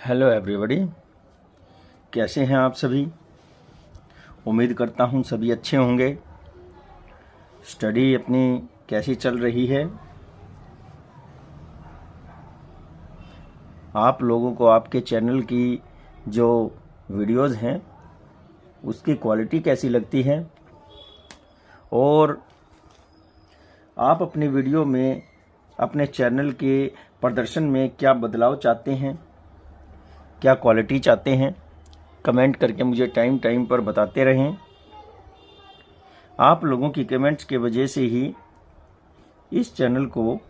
Hello everybody, कैसे हैं आप सभी। उम्मीद करता हूं सभी अच्छे होंगे। स्टडी अपनी कैसी चल रही है। आप लोगों को आपके चैनल की जो वीडियोस हैं उसकी क्वालिटी कैसी लगती है और आप अपनी वीडियो में अपने चैनल के प्रदर्शन में क्या बदलाव चाहते हैं, क्या क्वालिटी चाहते हैं, कमेंट करके मुझे टाइम टाइम पर बताते रहें। आप लोगों की कमेंट्स के वजह से ही इस चैनल को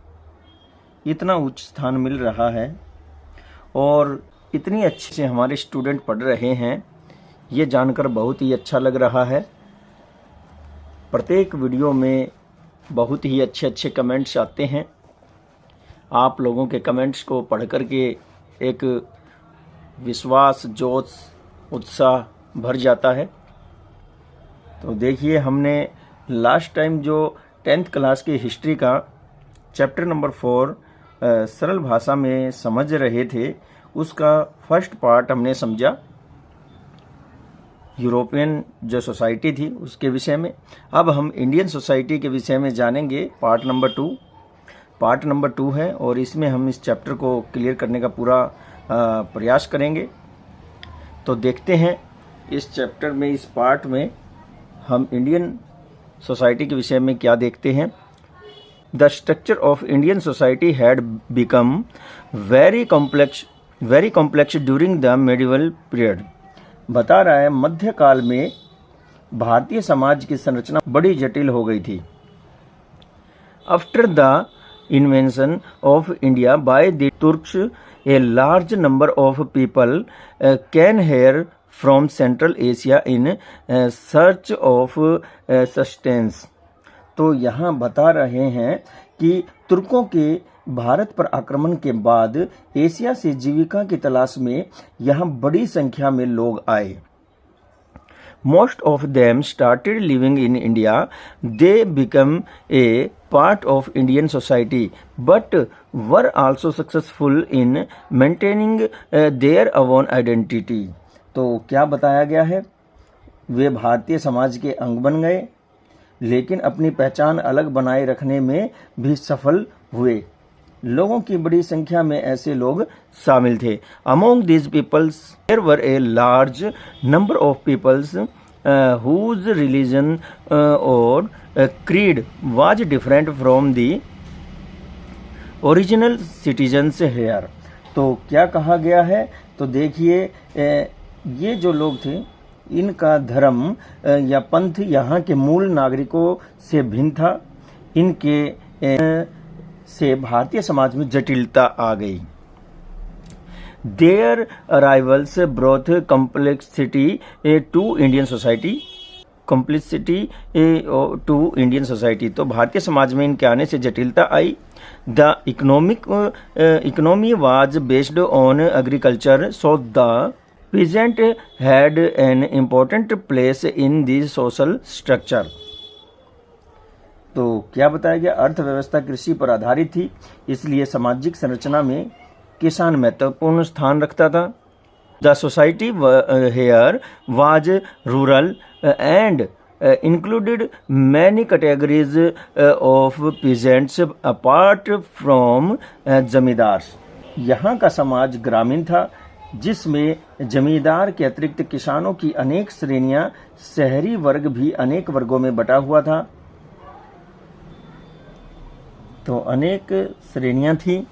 इतना उच्च स्थान मिल रहा है और इतनी अच्छे से हमारे स्टूडेंट पढ़ रहे हैं। ये जानकर बहुत ही अच्छा लग रहा है। प्रत्येक वीडियो में बहुत ही अच्छे अच्छे कमेंट्स आते हैं। आप लोगों के कमेंट्स को पढ़ कर के एक विश्वास, जोश, उत्साह भर जाता है। तो देखिए, हमने लास्ट टाइम जो 10th क्लास की हिस्ट्री का चैप्टर नंबर 4 सरल भाषा में समझ रहे थे, उसका फर्स्ट पार्ट हमने समझा। यूरोपियन जो सोसाइटी थी उसके विषय में। अब हम इंडियन सोसाइटी के विषय में जानेंगे। पार्ट नंबर 2 है और इसमें हम इस चैप्टर को क्लियर करने का पूरा प्रयास करेंगे। तो देखते हैं इस चैप्टर में, इस पार्ट में हम इंडियन सोसाइटी के विषय में क्या देखते हैं। The structure of Indian society had become very complex during the medieval period. बता रहा है मध्यकाल में भारतीय समाज की संरचना बड़ी जटिल हो गई थी। After the invention of India by the Turks, a large number of people came here from Central Asia in search of sustenance। तो यहाँ बता रहे हैं कि तुर्कों के भारत पर आक्रमण के बाद एशिया से जीविका की तलाश में यहाँ बड़ी संख्या में लोग आए। Most of them started living in India. They became a part of Indian society, but were also successful in maintaining their own identity। तो क्या बताया गया है, वे भारतीय समाज के अंग बन गए लेकिन अपनी पहचान अलग बनाए रखने में भी सफल हुए। लोगों की बड़ी संख्या में ऐसे लोग शामिल थे। Among these peoples there were a large number of peoples whose religion or creed was different from the original citizens here। तो क्या कहा गया है, तो देखिए, ये जो लोग थे इनका धर्म या पंथ यहाँ के मूल नागरिकों से भिन्न था। इनके से भारतीय समाज में जटिलता आ गई। Their arrivals brought complexity to Indian society। तो भारतीय समाज में इनके आने से जटिलता आई। The economy was based on agriculture, so the peasant had an important place in the social structure। तो क्या बताया गया, अर्थव्यवस्था कृषि पर आधारित थी, इसलिए सामाजिक संरचना में किसान महत्वपूर्ण स्थान रखता था। The society here was rural and included many categories of peasants apart from zamindars. यहाँ का समाज ग्रामीण था जिसमें जमींदार के अतिरिक्त किसानों की अनेक श्रेणियां, शहरी वर्ग भी अनेक वर्गों में बटा हुआ था। तो अनेक श्रेणियां थी,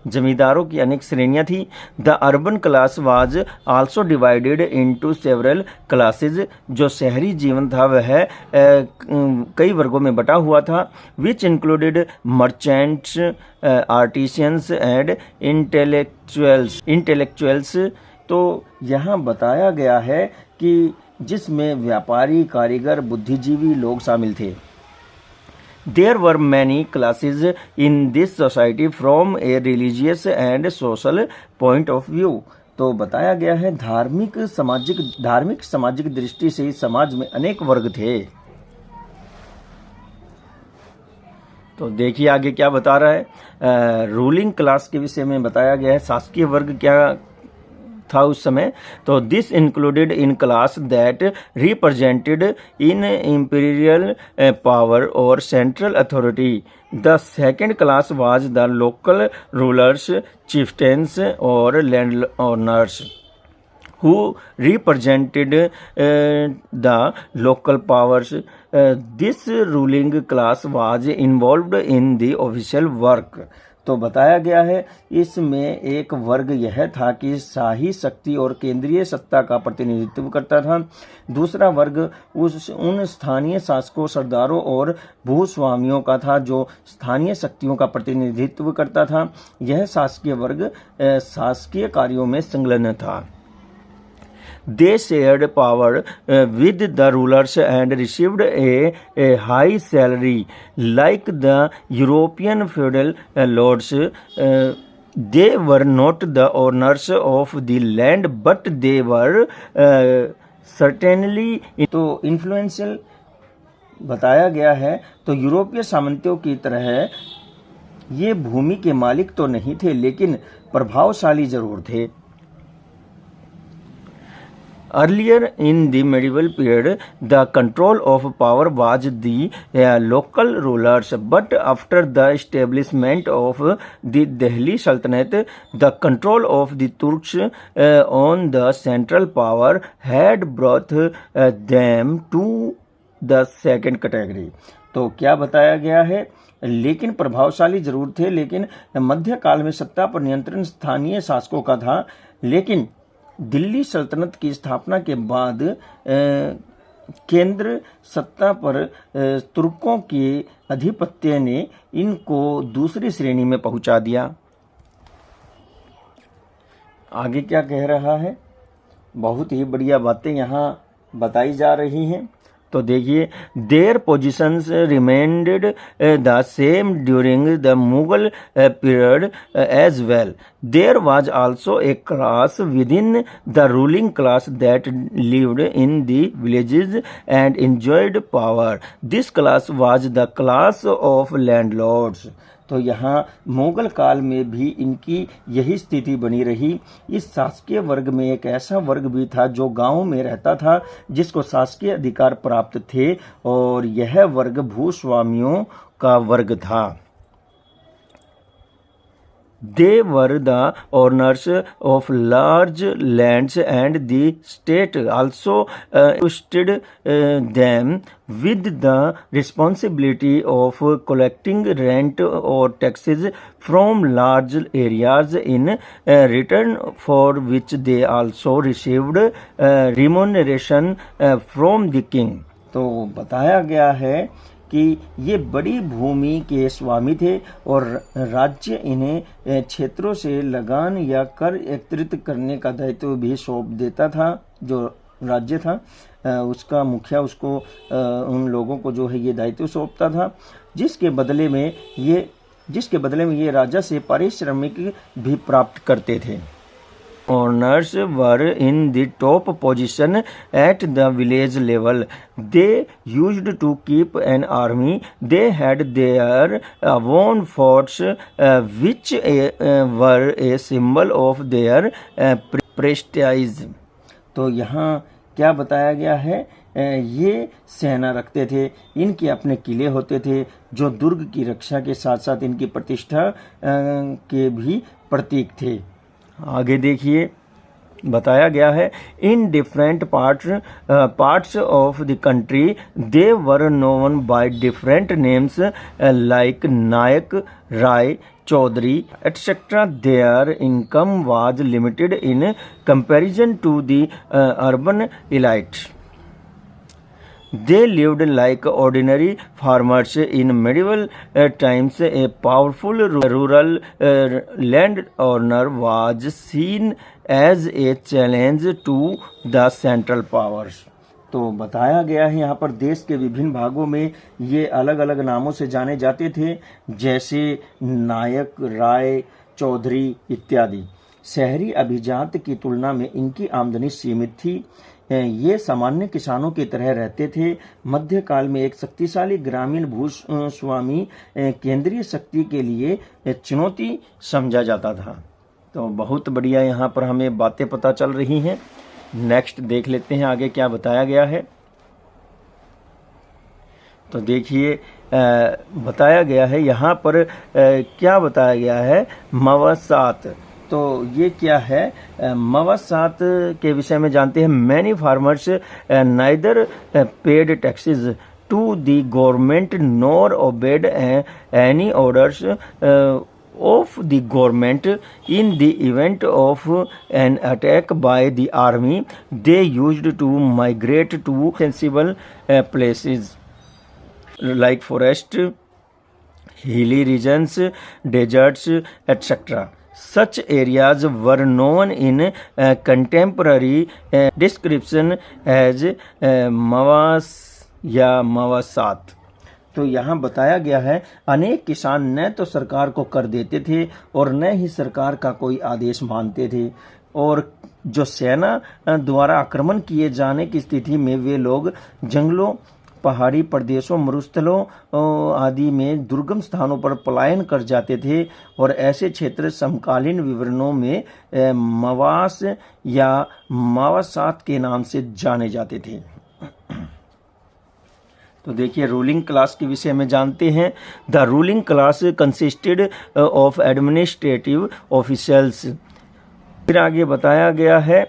जमींदारों की अनेक श्रेणियां थी। The urban class was also divided into several classes. जो शहरी जीवन था वह कई वर्गों में बटा हुआ था। Which included merchants, artisans and intellectuals. तो यहाँ बताया गया है कि जिसमें व्यापारी, कारीगर, बुद्धिजीवी लोग शामिल थे। There were many classes in this society from a religious and social point of view। तो बताया गया है धार्मिक सामाजिक दृष्टि से इस समाज में अनेक वर्ग थे। तो देखिए आगे क्या बता रहा है। रूलिंग क्लास के विषय में बताया गया है, शासकीय वर्ग क्या था उस समय। तो this included in class that represented in imperial power और central authority. The second class was the local rulers, chieftains और land owners who represented the local powers. This ruling class was involved in the official work. तो बताया गया है इसमें एक वर्ग यह था कि शाही शक्ति और केंद्रीय सत्ता का प्रतिनिधित्व करता था। दूसरा वर्ग उन स्थानीय शासकों, सरदारों और भूस्वामियों का था जो स्थानीय शक्तियों का प्रतिनिधित्व करता था। यह शासकीय वर्ग शासकीय कार्यों में संलग्न था। They shared power with the rulers and received a high salary like the European feudal lords. They were not the owners of the land, but they were certainly तो influential बताया गया है। तो यूरोपीय सामंतियों की तरह ये भूमि के मालिक तो नहीं थे, लेकिन प्रभावशाली जरूर थे। Earlier in the medieval period, the control of power was the local rulers, but after the establishment of the Delhi Sultanate, the control of the Turks on the central power had brought them to the second category. तो क्या बताया गया है, लेकिन प्रभावशाली जरूर थे, लेकिन मध्यकाल में सत्ता पर नियंत्रण स्थानीय शासकों का था। लेकिन दिल्ली सल्तनत की स्थापना के बाद केंद्र सत्ता पर तुर्कों के आधिपत्य ने इनको दूसरी श्रेणी में पहुंचा दिया। आगे क्या कह रहा है, बहुत ही बढ़िया बातें यहाँ बताई जा रही हैं। तो देखिए, their positions remained the same during the Mughal period as well. There was also a class within the ruling class that lived in the villages and enjoyed power. This class was the class of landlords. तो यहाँ मुगल काल में भी इनकी यही स्थिति बनी रही। इस शासकीय वर्ग में एक ऐसा वर्ग भी था जो गांव में रहता था, जिसको शासकीय अधिकार प्राप्त थे, और यह वर्ग भूस्वामियों का वर्ग था। They were the owners of large lands, and the state also trusted them with the responsibility of collecting rent or taxes from large areas, in return for which they also received remuneration from the king. तो बताया गया है कि ये बड़ी भूमि के स्वामी थे और राज्य इन्हें क्षेत्रों से लगान या कर एकत्रित करने का दायित्व भी सौंप देता था। जो राज्य था उसका मुखिया उसको उन लोगों को जो है ये दायित्व सौंपता था, जिसके बदले में ये राजा से पारिश्रमिक भी प्राप्त करते थे। Owners were in the top position at the village level. They used to keep an army. They had their own forts, which were a symbol of their prestige. तो यहाँ क्या बताया गया है, ये सेना रखते थे, इनके अपने किले होते थे जो दुर्ग की रक्षा के साथ साथ इनकी प्रतिष्ठा के भी प्रतीक थे। आगे देखिए, बताया गया है, in different parts of the country they were known by different names like Nayak, Rai, Chaudhary etcetera. Their income was limited in comparison to the urban elite. They lived like ordinary farmers. In medieval times, a powerful rural landowner was seen as a challenge to the central powers. तो बताया गया है यहाँ पर देश के विभिन्न भागों में ये अलग अलग नामों से जाने जाते थे, जैसे नायक, राय, चौधरी इत्यादि। शहरी अभिजात की तुलना में इनकी आमदनी सीमित थी। ये सामान्य किसानों की तरह रहते थे। मध्यकाल में एक शक्तिशाली ग्रामीण भूस्वामी केंद्रीय शक्ति के लिए चुनौती समझा जाता था। तो बहुत बढ़िया यहाँ पर हमें बातें पता चल रही हैं। नेक्स्ट देख लेते हैं आगे क्या बताया गया है। तो देखिए बताया गया है यहाँ पर क्या बताया गया है, मवासात। तो ये क्या है, मवासात के विषय में जानते हैं। Many farmers neither paid taxes to the government nor obeyed any orders of the government. In the event of an attack by the army, they used to migrate to sensible places like forest, hilly regions, deserts, etc. Such areas were known in contemporary description as mawas या मवासात। तो यहाँ बताया गया है, अनेक किसान न तो सरकार को कर देते थे और न ही सरकार का कोई आदेश मानते थे, और जो सेना द्वारा आक्रमण किए जाने की स्थिति में वे लोग जंगलों, पहाड़ी प्रदेशों, मरुस्थलों आदि में दुर्गम स्थानों पर पलायन कर जाते थे, और ऐसे क्षेत्र समकालीन विवरणों में मवास या मवासात के नाम से जाने जाते थे। तो देखिए रूलिंग क्लास के विषय में जानते हैं। The ruling class consisted of administrative officials. फिर आगे बताया गया है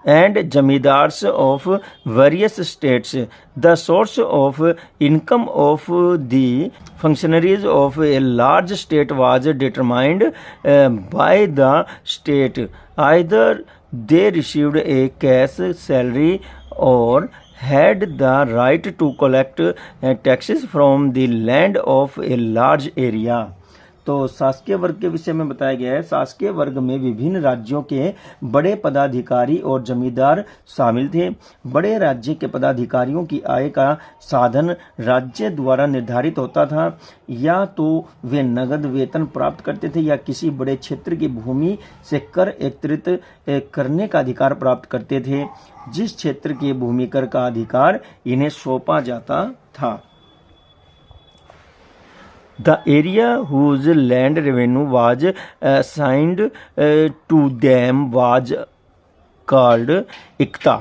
and zamindars of various states. The source of income of the functionaries of a large state was determined by the state. Either they received A cash salary और had the right to collect taxes from the land of a large area। तो शासकीय वर्ग के विषय में बताया गया है। शासकीय वर्ग में विभिन्न राज्यों के बड़े पदाधिकारी और जमींदार शामिल थे। बड़े राज्य के पदाधिकारियों की आय का साधन राज्य द्वारा निर्धारित होता था। या तो वे नगद वेतन प्राप्त करते थे या किसी बड़े क्षेत्र की भूमि से कर एकत्रित करने का अधिकार प्राप्त करते थे। जिस क्षेत्र के भूमि कर का अधिकार इन्हें सौंपा जाता था। The area whose land revenue was assigned to them was called Ikta.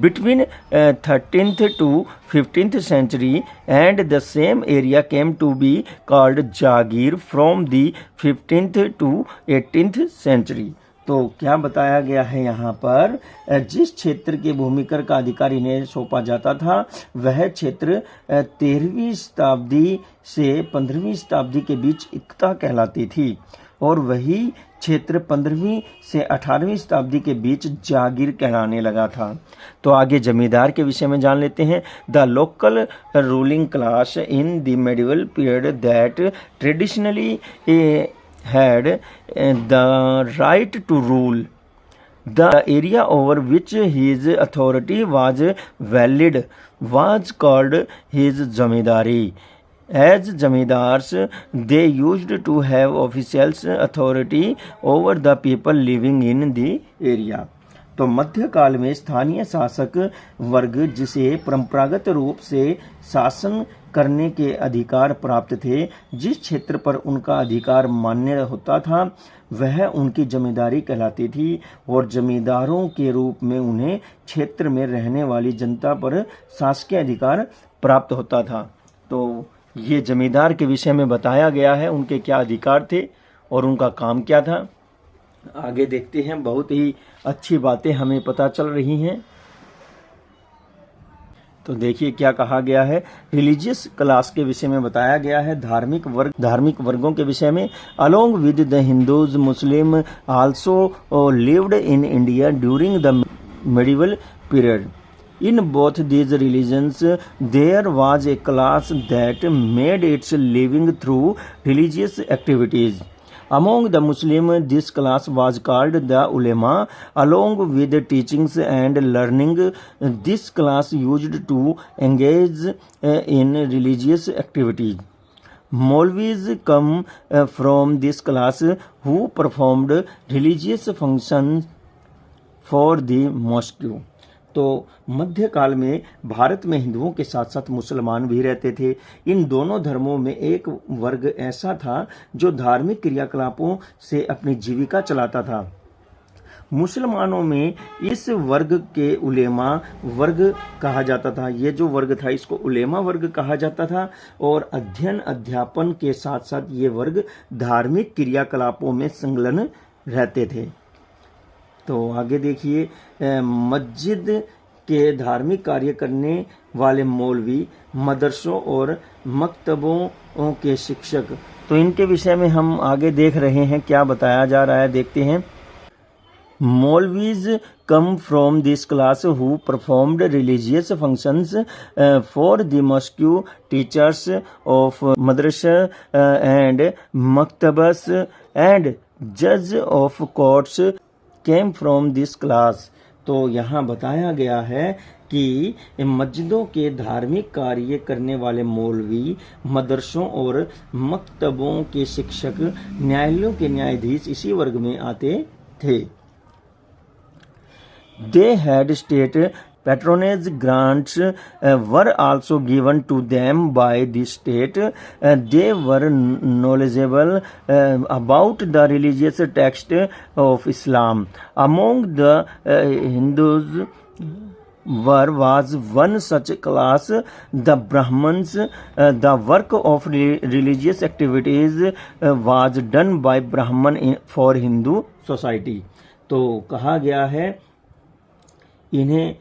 Between 13th to 15th century, and the same area came to be called Jagir from the 15th to 18th century। तो क्या बताया गया है यहाँ पर, जिस क्षेत्र के भूमिकर का अधिकार इन्हें सौंपा जाता था वह क्षेत्र 13वीं शताब्दी से 15वीं शताब्दी के बीच इक्ता कहलाती थी, और वही क्षेत्र 15वीं से 18वीं शताब्दी के बीच जागीर कहलाने लगा था। तो आगे जमींदार के विषय में जान लेते हैं। The local ruling class in the medieval period that traditionally had the right to rule the area over which his authority was valid was called his zamindari। As zamindars, they used to have officials authority over the people living in the area। तो मध्यकाल में स्थानीय शासक वर्ग जिसे परंपरागत रूप से शासन करने के अधिकार प्राप्त थे, जिस क्षेत्र पर उनका अधिकार मान्य होता था वह उनकी जमींदारी कहलाती थी, और जमींदारों के रूप में उन्हें क्षेत्र में रहने वाली जनता पर शासकीय अधिकार प्राप्त होता था। तो ये जमींदार के विषय में बताया गया है, उनके क्या अधिकार थे और उनका काम क्या था। आगे देखते हैं, बहुत ही अच्छी बातें हमें पता चल रही हैं। तो देखिए क्या कहा गया है, रिलीजियस क्लास के विषय में बताया गया है, धार्मिक वर्गों के विषय में। Along with the Hindus Muslim also lived in India during the medieval period. In both these religions, there was a class that made its living through religious activities. Among the Muslim, this class was called the ulema. Along with teachings and learning, this class used to engage in religious activities. Maulvis come from this class who performed religious functions for the mosque. तो मध्यकाल में भारत में हिंदुओं के साथ साथ मुसलमान भी रहते थे। इन दोनों धर्मों में एक वर्ग ऐसा था जो धार्मिक क्रियाकलापों से अपनी जीविका चलाता था। मुसलमानों में इस वर्ग के उलेमा वर्ग कहा जाता था। ये जो वर्ग था इसको उलेमा वर्ग कहा जाता था और अध्ययन अध्यापन के साथ साथ ये वर्ग धार्मिक क्रियाकलापों में संलग्न रहते थे। तो आगे देखिए, मस्जिद के धार्मिक कार्य करने वाले मौलवी, मदरसों और मकतबों के शिक्षक, तो इनके विषय में हम आगे देख रहे हैं क्या बताया जा रहा है, देखते हैं। Maulvis come from this class who performed religious functions for the mosque. Teachers of madrasa and maktabas and judge of courts came from this class. तो यहाँ बताया गया है कि मस्जिदों के धार्मिक कार्य करने वाले मौलवी, मदरसों और मकतबों के शिक्षक, न्यायालयों के न्यायाधीश इसी वर्ग में आते थे। They had state patronage grants were also given to them by the state. They were knowledgeable about the religious text of Islam. Among the Hindus was one such class, the Brahmins. The work of religious activities was done by Brahman for Hindu society. तो कहा गया है इन्हें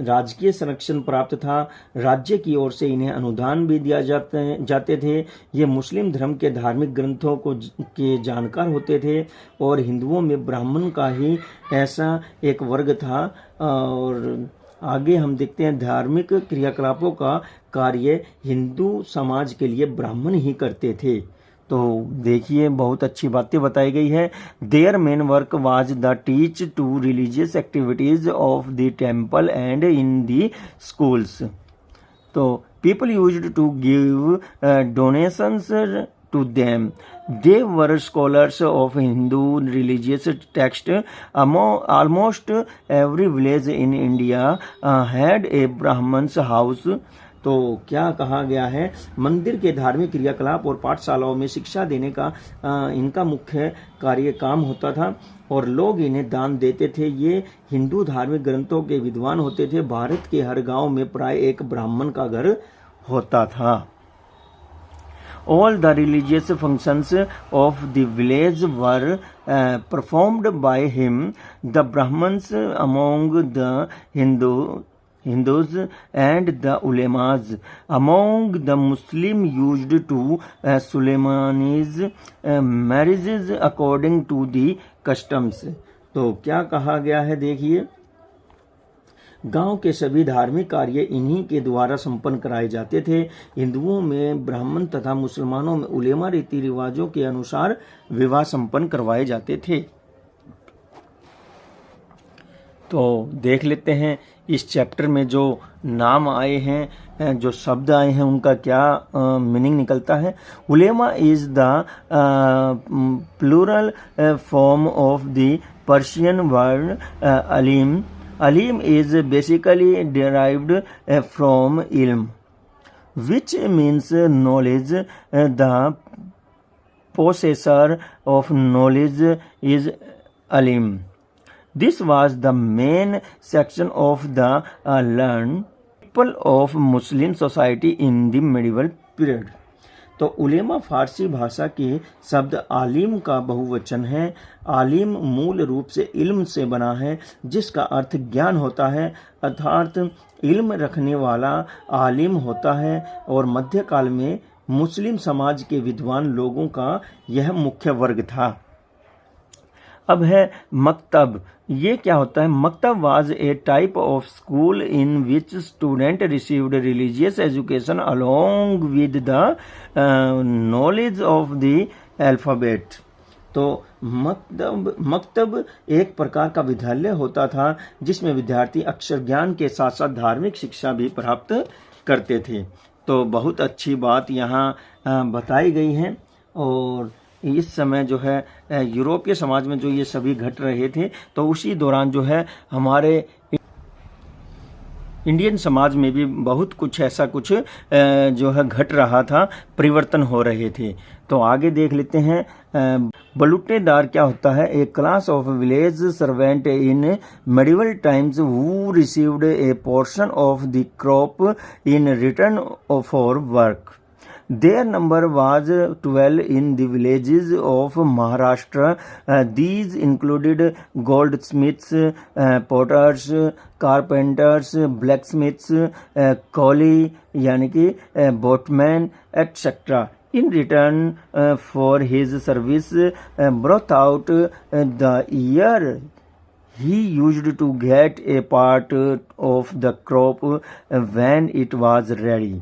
राजकीय संरक्षण प्राप्त था, राज्य की ओर से इन्हें अनुदान भी दिया जाते थे। ये मुस्लिम धर्म के धार्मिक ग्रंथों के जानकार होते थे और हिंदुओं में ब्राह्मण का ही ऐसा एक वर्ग था। और आगे हम देखते हैं, धार्मिक क्रियाकलापों का कार्य हिंदू समाज के लिए ब्राह्मण ही करते थे। तो देखिए बहुत अच्छी बातें बताई गई है। Their main work was the teach to religious activities of the temple and in the schools. तो people used to give donations to them. They were scholars of Hindu religious text. Almost every village in India had a Brahman's house. तो क्या कहा गया है, मंदिर के धार्मिक क्रियाकलाप और पाठशालाओं में शिक्षा देने का इनका मुख्य कार्य काम होता था और लोग इन्हें दान देते थे। ये हिंदू धार्मिक ग्रंथों के विद्वान होते थे। भारत के हर गांव में प्राय एक ब्राह्मण का घर होता था। All the religious functions of the village were performed by him. The Brahmins among the Hindus and the ulemas among the Muslim used to Suleimani's marriages according to the customs. तो क्या कहा गया है, देखिए, गांव के सभी धार्मिक कार्य इन्हीं के द्वारा संपन्न कराए जाते थे। हिंदुओं में ब्राह्मण तथा मुसलमानों में उलेमा रीति रिवाजों के अनुसार विवाह संपन्न करवाए जाते थे। तो देख लेते हैं इस चैप्टर में जो नाम आए हैं, जो शब्द आए हैं, उनका क्या मीनिंग निकलता है। Ulema is the plural form of the Persian word alim. Alim is basically derived from ilm, which means knowledge. The possessor of knowledge is alim. This was the main section of the learned people of Muslim society in the medieval period. तो उलेमा फारसी भाषा के शब्द आलिम का बहुवचन है। आलिम मूल रूप से इल्म से बना है, जिसका अर्थ ज्ञान होता है, अर्थात इल्म रखने वाला आलिम होता है। और मध्यकाल में मुस्लिम समाज के विद्वान लोगों का यह मुख्य वर्ग था। अब है मकतब। ये क्या होता है? Maktab was a type of school in which student received religious education along with the knowledge of the alphabet. तो मकतब एक प्रकार का विद्यालय होता था जिसमें विद्यार्थी अक्षर ज्ञान के साथ साथ धार्मिक शिक्षा भी प्राप्त करते थे। तो बहुत अच्छी बात यहाँ बताई गई है। और इस समय जो है यूरोपीय समाज में जो ये सभी घट रहे थे, तो उसी दौरान जो है हमारे इंडियन समाज में भी बहुत कुछ ऐसा कुछ जो है घट रहा था, परिवर्तन हो रहे थे। तो आगे देख लेते हैं। बलुटेदार क्या होता है? A class of village servant in medieval times who received a portion of the crop in return for work. Their number was 12 in the villages of Maharashtra. These included goldsmiths, potters, carpenters, blacksmiths, collie यानी कि boatmen, etc. In return for his service throughout the year, he used to get a part of the crop when it was ready.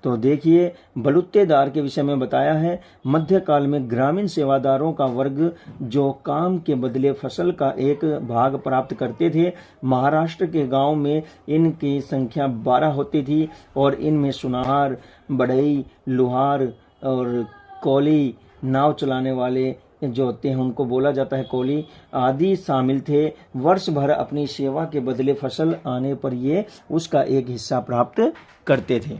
तो देखिए बलुतेदार के विषय में बताया है। मध्यकाल में ग्रामीण सेवादारों का वर्ग जो काम के बदले फसल का एक भाग प्राप्त करते थे। महाराष्ट्र के गांव में इनकी संख्या 12 होती थी और इनमें सुनार, बढ़ई, लुहार और कोली, नाव चलाने वाले जो होते हैं उनको बोला जाता है कोली, आदि शामिल थे। वर्ष भर अपनी सेवा के बदले फसल आने पर ये उसका एक हिस्सा प्राप्त करते थे।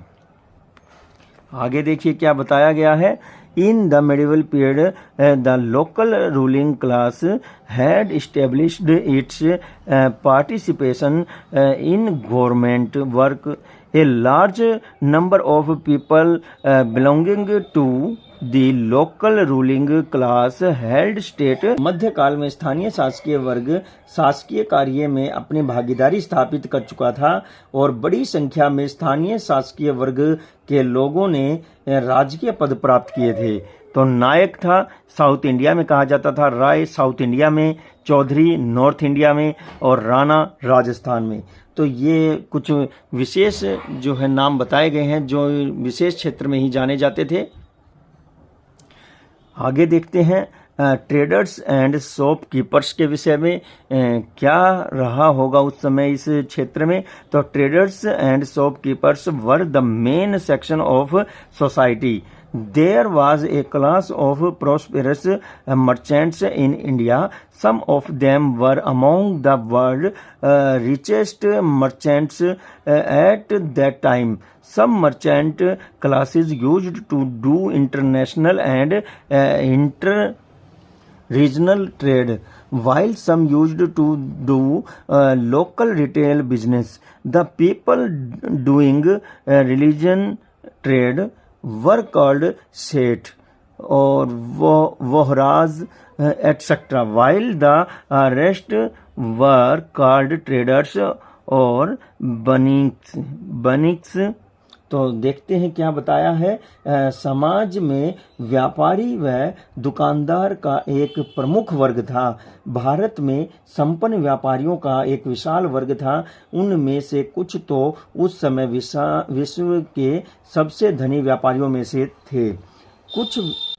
आगे देखिए क्या बताया गया है। In the medieval period the local ruling class had established its participation in government work. A large number of people belonging to the local ruling class held state. मध्यकाल में स्थानीय शासकीय वर्ग शासकीय कार्य में अपनी भागीदारी स्थापित कर चुका था और बड़ी संख्या में स्थानीय शासकीय वर्ग के लोगों ने राजकीय पद प्राप्त किए थे। तो नायक था साउथ इंडिया में कहा जाता था, राय साउथ इंडिया में, चौधरी नॉर्थ इंडिया में और राणा राजस्थान में। तो ये कुछ विशेष जो है नाम बताए गए हैं जो विशेष क्षेत्र में ही जाने जाते थे। आगे देखते हैं ट्रेडर्स एंड शॉपकीपर्स के विषय में क्या रहा होगा उस समय इस क्षेत्र में। तो traders and shopkeepers were the main section of society. There was a class of prosperous merchants in India. Some of them were among the world's richest merchants at that time. Some merchant classes used to do international and inter-regional trade, while some used to do local retail business. The people doing religion trade were called Seth or Vohraz, etc., while the rest were called traders और बनिक्स। तो देखते हैं क्या बताया है। समाज में व्यापारी व दुकानदार का एक प्रमुख वर्ग था। भारत में संपन्न व्यापारियों का एक विशाल वर्ग था। उनमें से कुछ तो उस समय विश्व के सबसे धनी व्यापारियों में से थे।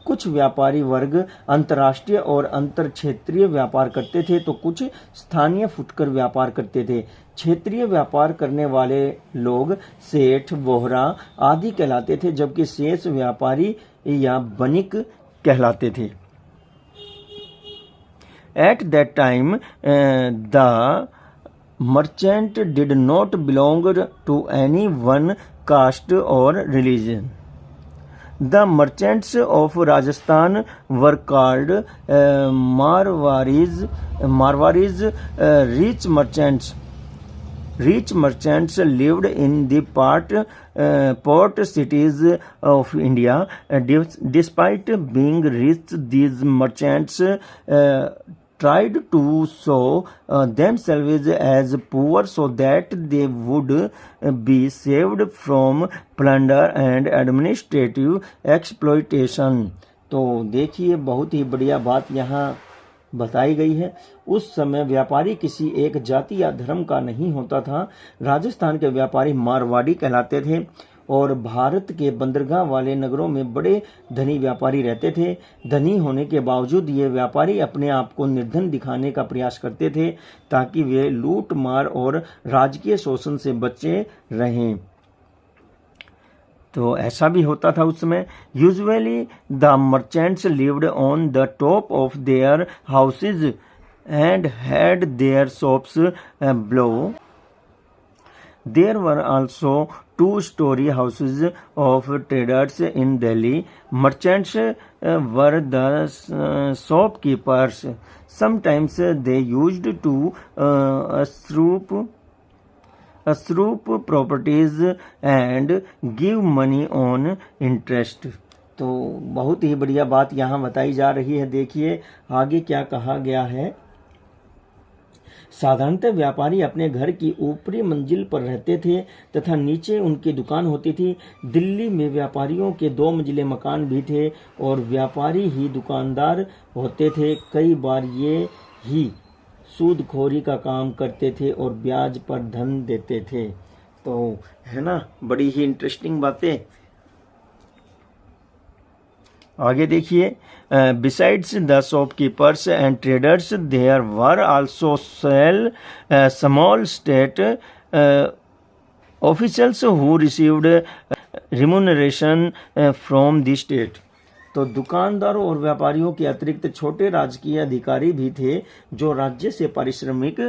कुछ व्यापारी वर्ग अंतर्राष्ट्रीय और अंतर क्षेत्रीय व्यापार करते थे तो कुछ स्थानीय फुटकर व्यापार करते थे। क्षेत्रीय व्यापार करने वाले लोग सेठ, बोहरा आदि कहलाते थे, जबकि शेष व्यापारी या बनिक कहलाते थे। At that time, the merchant did not belong to any one caste or religion. The merchants of Rajasthan were called Marwaris. Rich merchants lived in the port cities of India. Despite being rich, these merchants tried to show themselves as poor so that they would be saved from plunder and administrative exploitation. तो देखिए बहुत ही बढ़िया बात यहाँ बताई गई है। उस समय व्यापारी किसी एक जाति या धर्म का नहीं होता था। राजस्थान के व्यापारी मारवाड़ी कहलाते थे और भारत के बंदरगाह वाले नगरों में बड़े धनी व्यापारी रहते थे। धनी होने के बावजूद ये व्यापारी अपने आप को निर्धन दिखाने का प्रयास करते थे ताकि वे लूट मार और राजकीय शोषण से बचे रहें। तो ऐसा भी होता था उस समय। Usually the merchants lived on the top of their houses and had there shops below. There were also two-story houses of traders in Delhi. Merchants were the shopkeepers. Sometimes they used to usurp properties and give money on interest. तो बहुत ही बढ़िया बात यहाँ बताई जा रही है। देखिए आगे क्या कहा गया है। साधारणतः व्यापारी अपने घर की ऊपरी मंजिल पर रहते थे तथा नीचे उनकी दुकान होती थी। दिल्ली में व्यापारियों के 2 मंजिले मकान भी थे और व्यापारी ही दुकानदार होते थे। कई बार ये ही सूदखोरी का काम करते थे और ब्याज पर धन देते थे। तो है ना, बड़ी ही इंटरेस्टिंग बातें। आगे देखिए, besides the shopkeepers and traders there were also small state officials who received remuneration from the state. तो दुकानदारों और व्यापारियों के अतिरिक्त छोटे राजकीय अधिकारी भी थे जो राज्य से पारिश्रमिक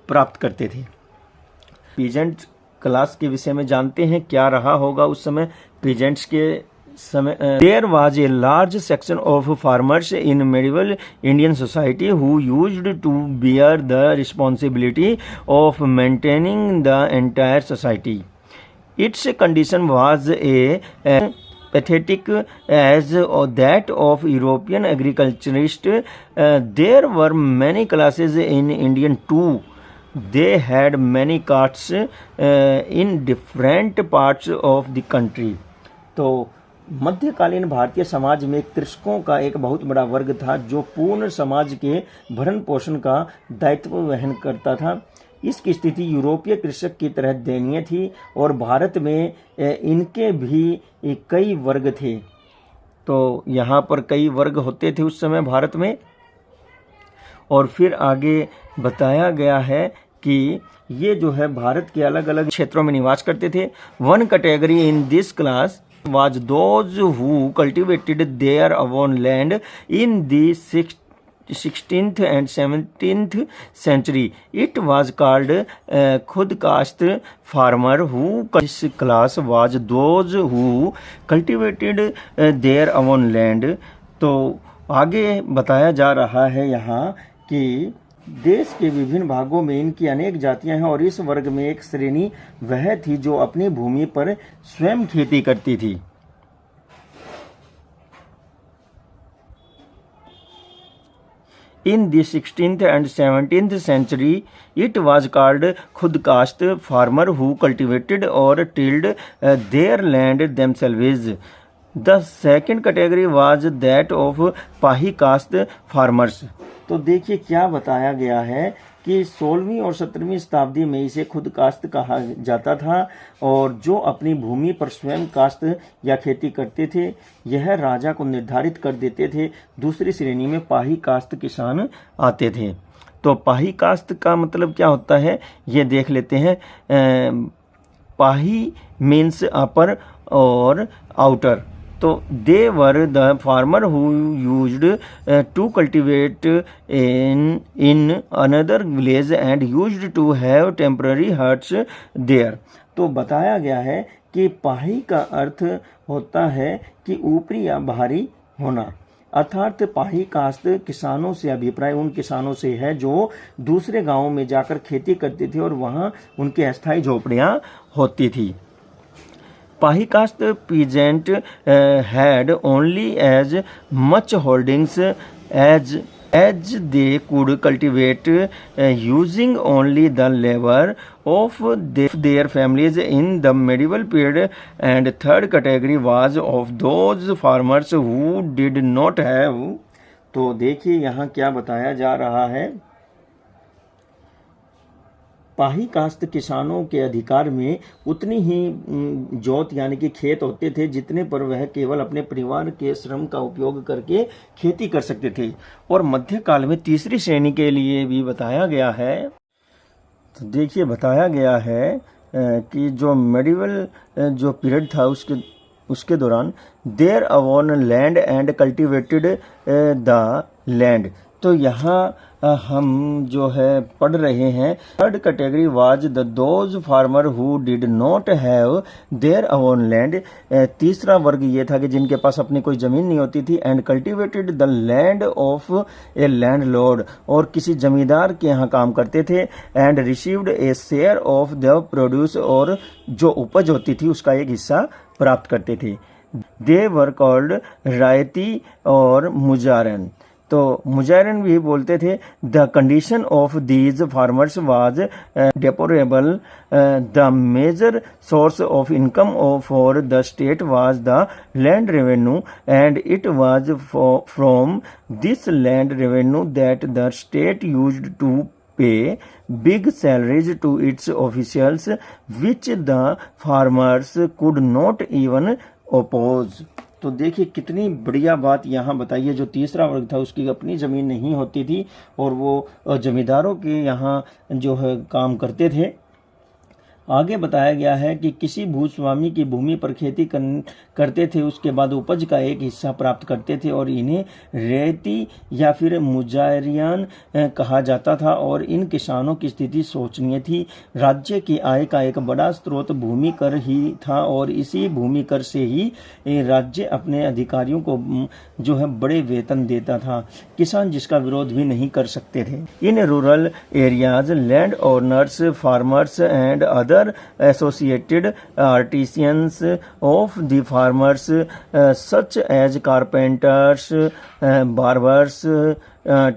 प्राप्त करते थे। पीजेंट क्लास के विषय में जानते हैं क्या रहा होगा उस समय। पीजेंट्स के समय there was a large section of farmers in medieval Indian society who used to bear the responsibility of maintaining the entire society. Its condition was a pathetic as that of European agriculturists. There were many classes in Indian too. They had many castes in different parts of the country. तो मध्यकालीन भारतीय समाज में कृषकों का एक बहुत बड़ा वर्ग था जो पूर्ण समाज के भरण पोषण का दायित्व वहन करता था। इसकी स्थिति यूरोपीय कृषक की तरह दयनीय थी और भारत में इनके भी कई वर्ग थे। तो यहाँ पर कई वर्ग होते थे उस समय भारत में। और फिर आगे बताया गया है कि ये जो है भारत के अलग अलग क्षेत्रों में निवास करते थे। One category in this class was those who cultivated their own land in the 16th and 17th century. It was called khudkast farmer. Who this class was those who cultivated their own land. तो आगे बताया जा रहा है यहाँ कि देश के विभिन्न भागों में इनकी अनेक जातियां हैं और इस वर्ग में एक श्रेणी वह थी जो अपनी भूमि पर स्वयं खेती करती थी। In the 16th and 17th century, it was called khudkast farmer who cultivated or tilled their land themselves. The second category was that of pahi caste farmers. तो देखिए क्या बताया गया है कि 16वीं और 17वीं शताब्दी में इसे खुद काश्त कहा जाता था और जो अपनी भूमि पर स्वयं काश्त या खेती करते थे यह राजा को निर्धारित कर देते थे। दूसरी श्रेणी में पाही काश्त किसान आते थे। तो पाही काश्त का मतलब क्या होता है ये देख लेते हैं। पाही मीन्स अपर और आउटर। तो they were the farmer who used to cultivate in another village and used to have temporary huts there. तो बताया गया है कि पाही का अर्थ होता है कि ऊपरी या बाहरी होना, अर्थात पाही काश्त किसानों से अभिप्राय उन किसानों से है जो दूसरे गांवों में जाकर खेती करते थे और वहां उनकी अस्थायी झोपड़ियां होती थी। Pahi caste peasant had only as much holdings as they could cultivate, using only the labor of their families in the medieval period. And third category was of those farmers who did not have. तो देखिए यहाँ क्या बताया जा रहा है। पाही काश्त किसानों के अधिकार में उतनी ही जोत यानी कि खेत होते थे जितने पर वह केवल अपने परिवार के श्रम का उपयोग करके खेती कर सकते थे। और मध्यकाल में तीसरी श्रेणी के लिए भी बताया गया है। तो देखिए बताया गया है कि जो मेडिवल जो पीरियड था उसके उसके दौरान their own land and cultivated the land. तो यहाँ हम जो है पढ़ रहे हैं, third category was the those farmer who did not have their own land. तीसरा वर्ग ये था कि जिनके पास अपनी कोई जमीन नहीं होती थी, and cultivated the land of A landlord, और किसी जमींदार के यहाँ काम करते थे, and received a share of the produce, और जो उपज होती थी उसका एक हिस्सा प्राप्त करते थे। दे वर कॉल्ड रायती और मुजारन। तो मुजारन भी बोलते थे। The condition of these farmers was deplorable. The major source of income for the state was the land revenue, and it was from this land revenue that the state used to pay big salaries to its officials, which the farmers could not even oppose। तो देखिए कितनी बढ़िया बात यहाँ बताइए। जो तीसरा वर्ग था उसकी अपनी ज़मीन नहीं होती थी और वो जमींदारों के यहाँ जो है काम करते थे। आगे बताया गया है कि किसी भूस्वामी की भूमि पर खेती करते थे, उसके बाद उपज का एक हिस्सा प्राप्त करते थे और इन्हें रेती या फिर मुजारियान कहा जाता था। और इन किसानों की स्थिति शोचनीय थी। राज्य की आय का एक बड़ा स्रोत भूमि कर ही था और इसी भूमि कर से ही राज्य अपने अधिकारियों को जो है बड़े वेतन देता था। किसान जिसका विरोध भी नहीं कर सकते थे। In rural areas land owners, farmers and other associated artisans of the farmers, such as carpenters, barbers,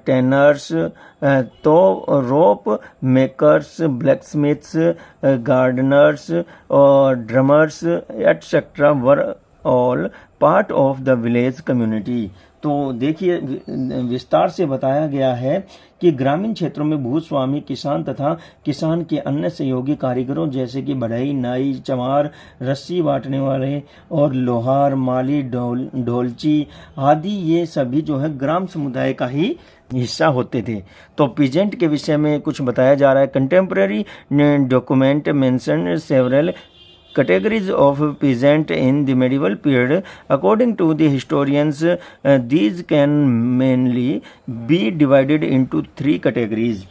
tanners, rope makers, blacksmiths, gardeners, drummers, etc. were all part of the village community। तो देखिए विस्तार से बताया गया है कि ग्रामीण क्षेत्रों में भूस्वामी, किसान तथा किसान के अन्य सहयोगी कारीगरों जैसे कि बढ़ई, नाई, चमार, रस्सी बांटने वाले और लोहार, माली, ढोलची आदि, ये सभी जो है ग्राम समुदाय का ही हिस्सा होते थे। तो पीजेंट के विषय में कुछ बताया जा रहा है। Contemporary document mention several categories of peasant in the medieval period. According to the historians, these can mainly be divided into 3 categories।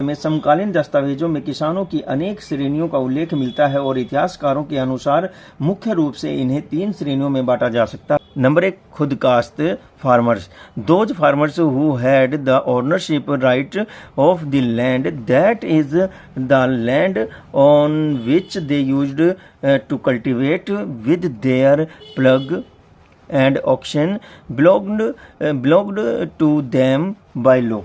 में समकालीन दस्तावेजों में किसानों की अनेक श्रेणियों का उल्लेख मिलता है और इतिहासकारों के अनुसार मुख्य रूप से इन्हें 3 श्रेणियों में बांटा जा सकता है। नंबर 1, खुद काश्त farmers, those farmers who had the ownership right of the land, that is the land on which they used to cultivate with their plough and oxen belonged to them by law।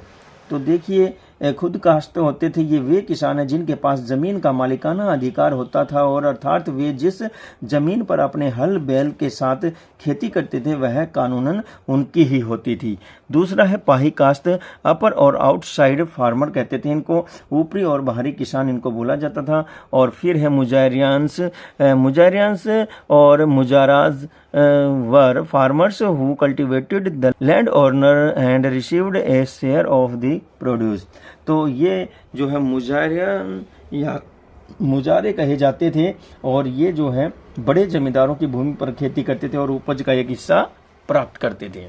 तो देखिए खुद काश्त होते थे, ये वे किसान हैं जिनके पास जमीन का मालिकाना अधिकार होता था, और अर्थात वे जिस जमीन पर अपने हल बैल के साथ खेती करते थे वह कानूनन उनकी ही होती थी। दूसरा है पाही काश्त, अपर और आउटसाइड फार्मर कहते थे इनको, ऊपरी और बाहरी किसान इनको बोला जाता था। और फिर है मुजारियांस और मुजाराज were farmers who cultivated the land owner and received a share of the produce. तो ये जो है मुजारियान या मुजारे कहे जाते थे, और ये जो है बड़े जमींदारों की भूमि पर खेती करते थे और उपज का एक हिस्सा प्राप्त करते थे।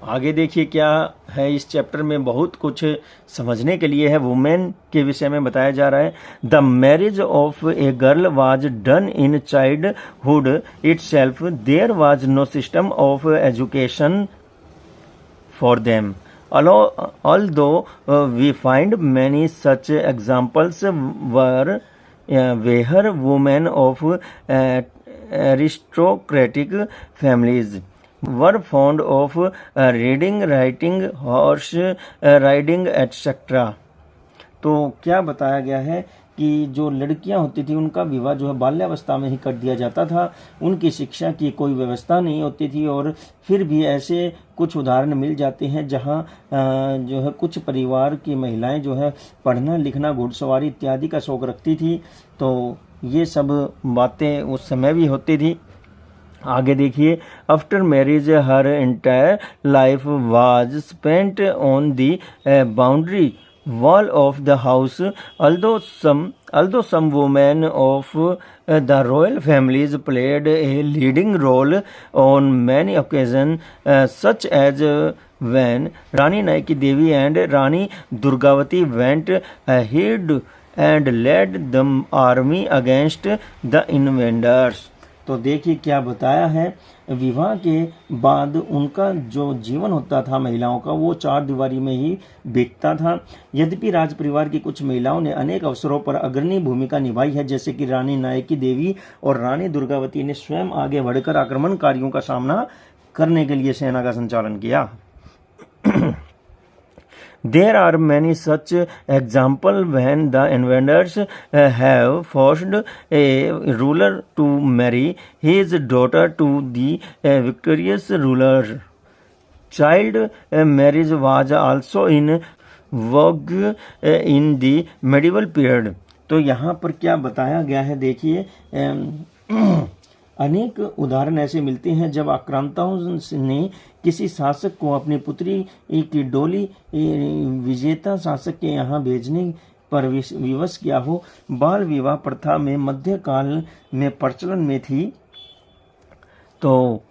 आगे देखिए क्या है इस चैप्टर में, बहुत कुछ समझने के लिए है। वुमेन के विषय में बताया जा रहा है। The marriage of a girl was done in childhood itself, there was no system of education for them. Although we find many such examples where women of aristocratic families were fond of reading, writing, horse riding, etc. तो क्या बताया गया है कि जो लड़कियां होती थी उनका विवाह जो है बाल्यावस्था में ही कर दिया जाता था, उनकी शिक्षा की कोई व्यवस्था नहीं होती थी। और फिर भी ऐसे कुछ उदाहरण मिल जाते हैं जहां जो है कुछ परिवार की महिलाएं जो है पढ़ना लिखना, घुड़सवारी इत्यादि का शौक रखती थी। तो ये सब बातें उस समय भी होती थी। आगे देखिए, after marriage her entire life was spent on the boundary wall of the house. Although some women of the royal families played a leading role on many occasions, such as when Rani Naiki Devi and Rani Durgavati went ahead and led the army against the invaders. तो देखिए क्या बताया है, विवाह के बाद उनका जो जीवन होता था महिलाओं का, वो चार दीवारी में ही बीतता था। यद्यपि राज परिवार की कुछ महिलाओं ने अनेक अवसरों पर अग्रणी भूमिका निभाई है, जैसे कि रानी नायकी देवी और रानी दुर्गावती ने स्वयं आगे बढ़कर आक्रमणकारियों का सामना करने के लिए सेना का संचालन किया। There are many such examples when the invaders have forced a ruler to marry his daughter to the victorious ruler. Child marriage was also in vogue in the medieval period. तो यहाँ पर क्या बताया गया है, देखिए अनेक उदाहरण ऐसे मिलते हैं जब आक्रांताओं ने किसी शासक को अपनी पुत्री की डोली विजेता शासक के यहाँ भेजने पर विवश किया हो। बाल विवाह प्रथा में मध्यकाल में प्रचलन में थी। तो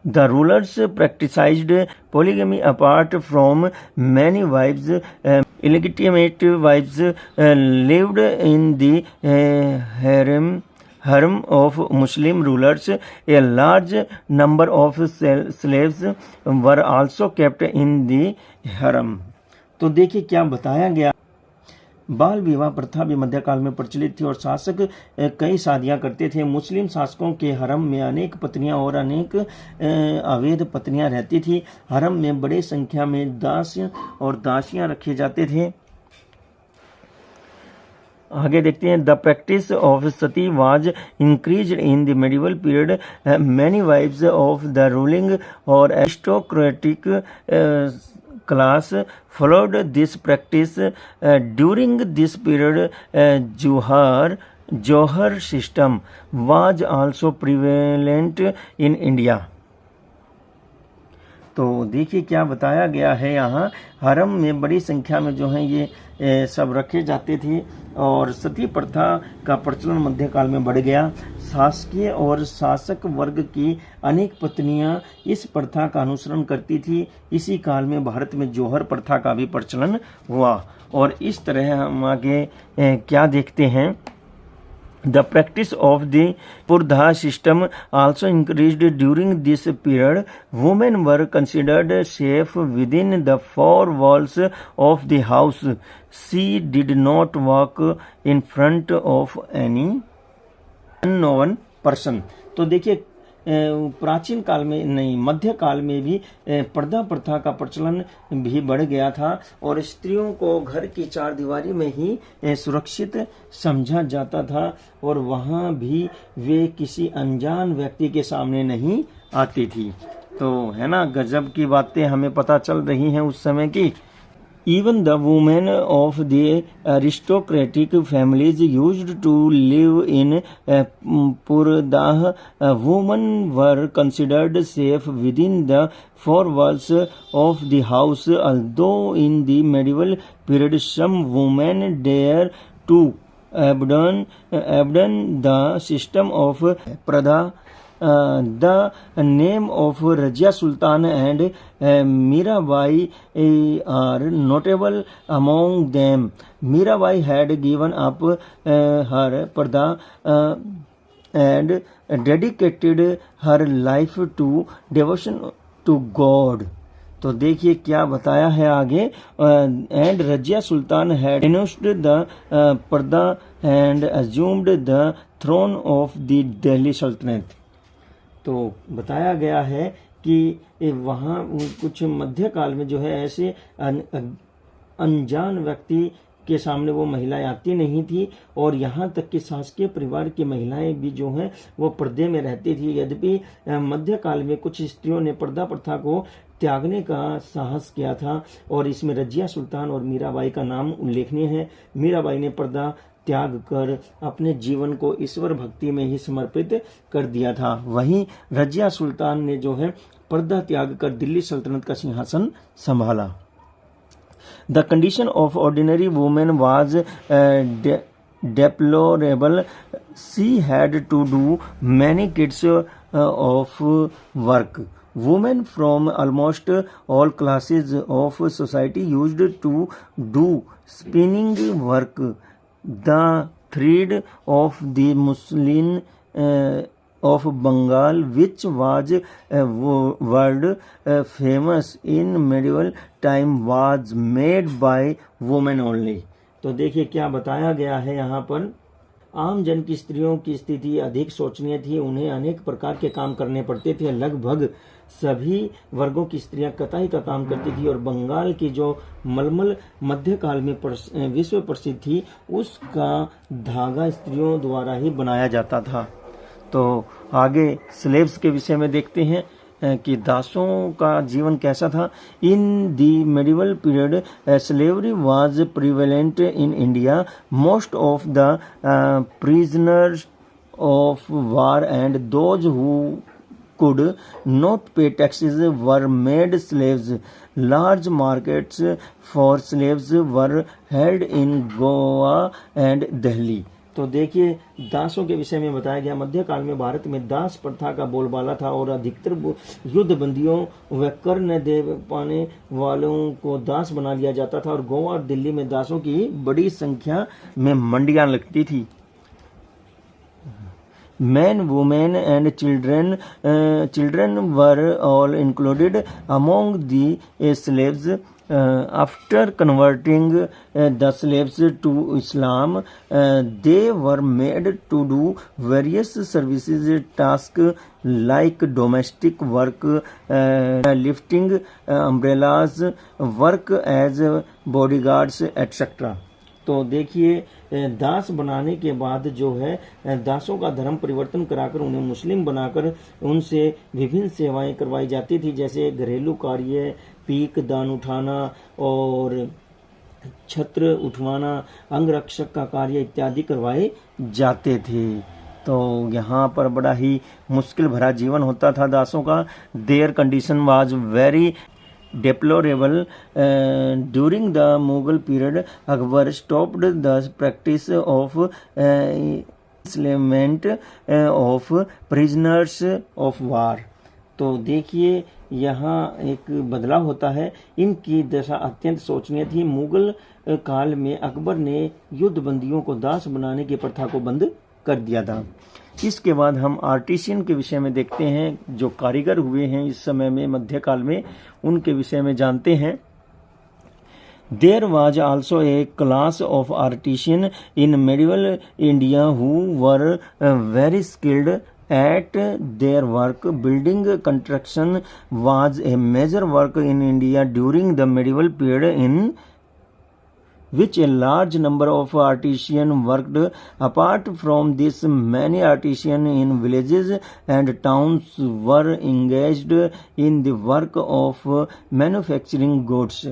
the rulers practiced polygamy apart from many wives. Illegitimate wives lived in the harem of Muslim rulers. A large number of slaves were also kept in the harem. तो देखिए क्या बताया गया, बाल विवाह प्रथा भी मध्यकाल में प्रचलित थी और शासक कई शादियां करते थे। मुस्लिम शासकों के हरम में अनेक पत्नियां और अनेक अवैध पत्नियां रहती थी। हरम में बड़े संख्या में दास और दासियां रखे जाते थे। आगे देखते हैं, the practice of Sati was increased in the medieval period. Many wives of the ruling और aristocratic class followed this practice. During this period, Johar system was also prevalent in India. तो देखिए क्या बताया गया है यहाँ, हरम में बड़ी संख्या में जो है ये सब रखे जाते थे और सती प्रथा का प्रचलन मध्यकाल में बढ़ गया। शासकीय और शासक वर्ग की अनेक पत्नियां इस प्रथा का अनुसरण करती थी। इसी काल में भारत में जौहर प्रथा का भी प्रचलन हुआ। और इस तरह हम आगे क्या देखते हैं, The practice of the Purdha system also increased during this period. Women were considered safe within the four walls of the house. She did not walk in front of any unknown person. तो देखिए प्राचीन काल में नहीं, मध्य काल में भी पर्दा प्रथा का प्रचलन भी बढ़ गया था और स्त्रियों को घर की चार दीवारी में ही सुरक्षित समझा जाता था और वहां भी वे किसी अनजान व्यक्ति के सामने नहीं आती थी। तो है ना, गजब की बातें हमें पता चल रही हैं उस समय की। Even the women of the aristocratic families used to live in Purdah. Women were considered safe within the four walls of the house, although in the medieval period some women dared to abandon the system of Pradha. The name of Razia Sultan and Mirabai are notable among them. Mirabai had given up her Pradha and dedicated her life to devotion to God. तो देखिए क्या बताया है आगे, and Razia Sultan had renounced the पर्दा and assumed the throne of the Delhi Sultanate. तो बताया गया है कि वहाँ कुछ मध्यकाल में जो है ऐसे अनजान व्यक्ति के सामने वो महिलाएं आती नहीं थी और यहाँ तक कि शासकीय परिवार की महिलाएं भी जो हैं वो पर्दे में रहती थी। यद्यपि मध्यकाल में कुछ स्त्रियों ने पर्दा प्रथा को त्यागने का साहस किया था और इसमें रजिया सुल्तान और मीराबाई का नाम उल्लेखनीय है। मीराबाई ने पर्दा त्याग कर अपने जीवन को ईश्वर भक्ति में ही समर्पित कर दिया था। वहीं रजिया सुल्तान ने जो है पर्दा त्याग कर दिल्ली सल्तनत का सिंहासन संभाला। The condition of ordinary women was deplorable. She had to do many kinds of work. Women from almost all classes of society used to do spinning work, the thread of the muslin of Bengal, which was world famous in medieval time, was made by women only. तो देखिए क्या बताया गया है यहाँ पर। आम जन की स्त्रियों की स्थिति अधिक शोचनीय थी। उन्हें अनेक प्रकार के काम करने पड़ते थे। लगभग सभी वर्गों की स्त्रियां कताई का काम करती थी और बंगाल की जो मलमल मध्यकाल में विश्व प्रसिद्ध थी, उसका धागा स्त्रियों द्वारा ही बनाया जाता था। तो आगे स्लेव्स के विषय में देखते हैं कि दासों का जीवन कैसा था। In the medieval period slavery was prevalent in India. Most of the prisoners of war and those who could not pay taxes were made slaves. Large markets for slaves were held in Goa and Delhi. तो देखिए दासों के विषय में बताया गया। मध्यकाल में भारत में दास प्रथा का बोलबाला था और अधिकतर युद्ध बंदियों व कर न दे पाने वालों को दास बना लिया जाता था और गोवा और दिल्ली में दासों की बड़ी संख्या में मंडियां लगती थी। Men, women and children were all included among the slaves. After converting the slaves to Islam, they were made to do various services tasks like domestic work, lifting umbrellas, work as bodyguards, etc. तो देखिए दास बनाने के बाद जो है दासों का धर्म परिवर्तन कराकर उन्हें मुस्लिम बनाकर उनसे विभिन्न सेवाएं करवाई जाती थी, जैसे घरेलू कार्य, पीक दान उठाना और छत्र उठवाना, अंगरक्षक का कार्य इत्यादि करवाए जाते थे। तो यहाँ पर बड़ा ही मुश्किल भरा जीवन होता था दासों का। There condition was very deplorable. During the Mughal period, Akbar stopped the practice of enslavement of prisoners of war. तो देखिए यहाँ एक बदलाव होता है। इनकी दशा अत्यंत शोचनीय थी। मुगल काल में अकबर ने युद्ध बंदियों को दास बनाने की प्रथा को बंद कर दिया था। इसके बाद हम आर्टिशियन के विषय में देखते हैं, जो कारीगर हुए हैं इस समय में मध्यकाल में, उनके विषय में जानते हैं। There was also a class of artisans in medieval India who were very skilled at their work. Building construction was a major work in India during the medieval period, in which a large number of artisans worked. Apart from this, many artisans in villages and towns were engaged in the work of manufacturing goods.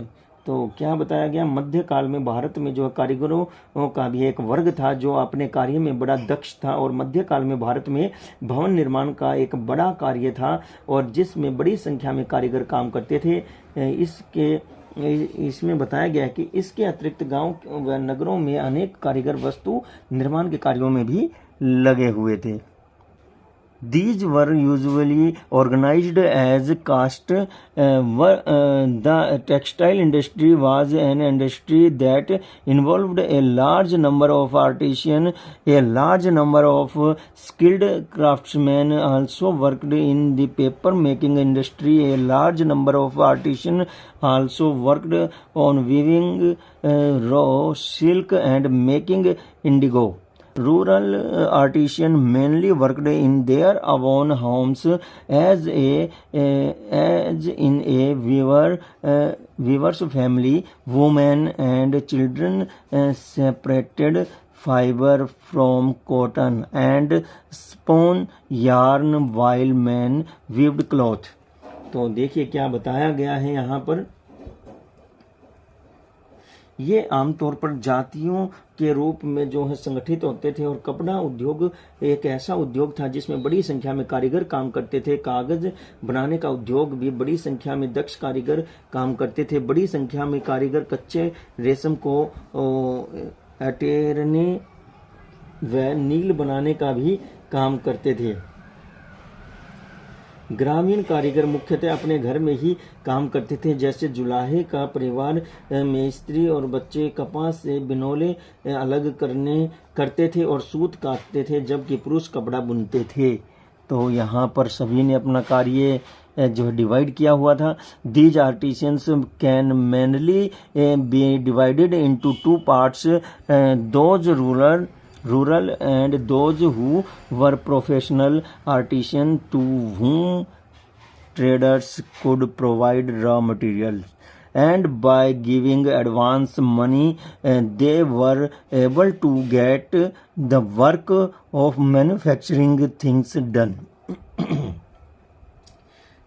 तो क्या बताया गया, मध्यकाल में भारत में जो कारीगरों का भी एक वर्ग था जो अपने कार्य में बड़ा दक्ष था, और मध्यकाल में भारत में भवन निर्माण का एक बड़ा कार्य था और जिसमें बड़ी संख्या में कारीगर काम करते थे। इसमें बताया गया कि इसके अतिरिक्त गांव व नगरों में अनेक कारीगर वस्तु निर्माण के कार्यों में भी लगे हुए थे। These were usually organized as castes. The textile industry was an industry that involved a large number of artisans. A large number of skilled craftsmen also worked in the paper making industry. A large number of artisans also worked on weaving raw silk and making indigo. Rural artisans mainly worked in their own homes as in a weaver's family. Women and children separated fiber from cotton and spun yarn while men weaved cloth. तो देखिए क्या बताया गया है यहाँ पर ये आमतौर पर जातियों के रूप में जो है संगठित होते थे। और कपड़ा उद्योग एक ऐसा उद्योग था जिसमें बड़ी संख्या में कारीगर काम करते थे। कागज बनाने का उद्योग भी बड़ी संख्या में दक्ष कारीगर काम करते थे। बड़ी संख्या में कारीगर कच्चे रेशम को अटेरने व नील बनाने का भी काम करते थे। ग्रामीण कारीगर मुख्यतः अपने घर में ही काम करते थे, जैसे जुलाहे का परिवार में स्त्री और बच्चे कपास से बिनौले अलग करते थे और सूत काटते थे, जबकि पुरुष कपड़ा बुनते थे। तो यहाँ पर सभी ने अपना कार्य जो डिवाइड किया हुआ था। These artisans can mainly be divided into two parts, those rural and those who were professional artisans to whom traders could provide raw materials, and by giving advance money they were able to get the work of manufacturing things done.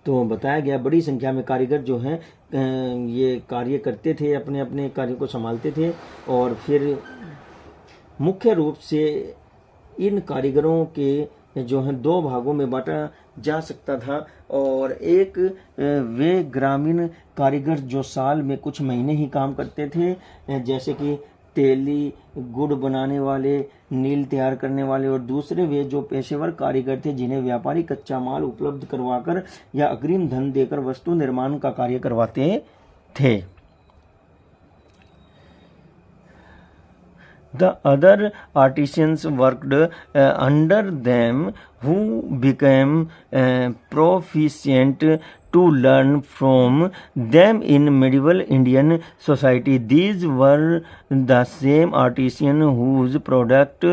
तो बताया गया बड़ी संख्या में कारीगर जो हैं ये कार्य करते थे, अपने अपने कार्य को संभालते थे। और फिर मुख्य रूप से इन कारीगरों के जो है दो भागों में बांटा जा सकता था। और एक वे ग्रामीण कारीगर जो साल में कुछ महीने ही काम करते थे, जैसे कि तेली, गुड़ बनाने वाले, नील तैयार करने वाले। और दूसरे वे जो पेशेवर कारीगर थे जिन्हें व्यापारी कच्चा माल उपलब्ध करवाकर या अग्रिम धन देकर वस्तु निर्माण का कार्य करवाते थे। The other artisans worked under them, who became proficient to learn from them in medieval Indian society. These were the same artisans whose products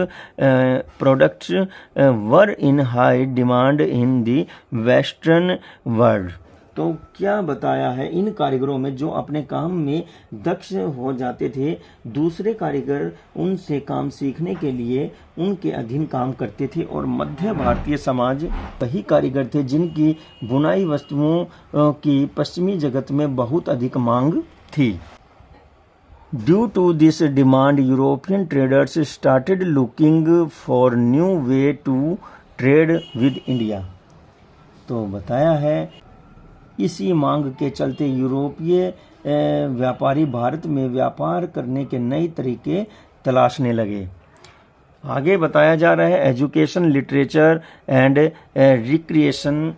were in high demand in the Western world. तो क्या बताया है, इन कारीगरों में जो अपने काम में दक्ष हो जाते थे, दूसरे कारीगर उनसे काम सीखने के लिए उनके अधीन काम करते थे। और मध्य भारतीय समाज वही कारीगर थे जिनकी बुनाई वस्तुओं की पश्चिमी जगत में बहुत अधिक मांग थी। Due to this demand European traders started looking for new way to trade with India. तो बताया है इसी मांग के चलते यूरोपीय व्यापारी भारत में व्यापार करने के नए तरीके तलाशने लगे। आगे बताया जा रहा है एजुकेशन, लिटरेचर एंड रिक्रिएशन।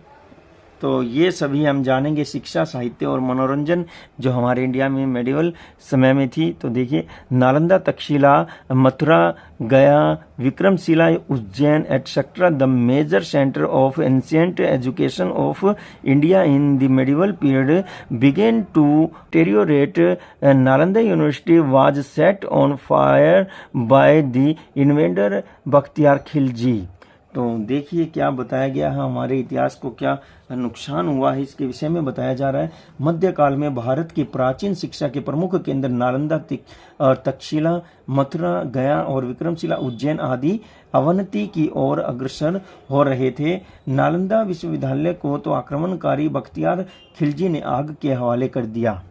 तो ये सभी हम जानेंगे, शिक्षा, साहित्य और मनोरंजन जो हमारे इंडिया में मेडिवल समय में थी। तो देखिए, Nalanda, Takshashila, Mathura, Gaya, Vikramshila, Ujjain etcetera the major centre of ancient education of India in the medieval period began to deteriorate. Nalanda university was set on fire by the invader Bakhtiyar Khilji. तो देखिए क्या बताया गया है, हमारे इतिहास को क्या नुकसान हुआ है इसके विषय में बताया जा रहा है। मध्यकाल में भारत की प्राचीन शिक्षा के प्रमुख केंद्र नालंदा और तक्षशिला, मथुरा, गया और विक्रमशिला, उज्जैन आदि अवनति की ओर अग्रसर हो रहे थे। नालंदा विश्वविद्यालय को तो आक्रमणकारी बख्तियार खिलजी ने आग के हवाले कर दिया।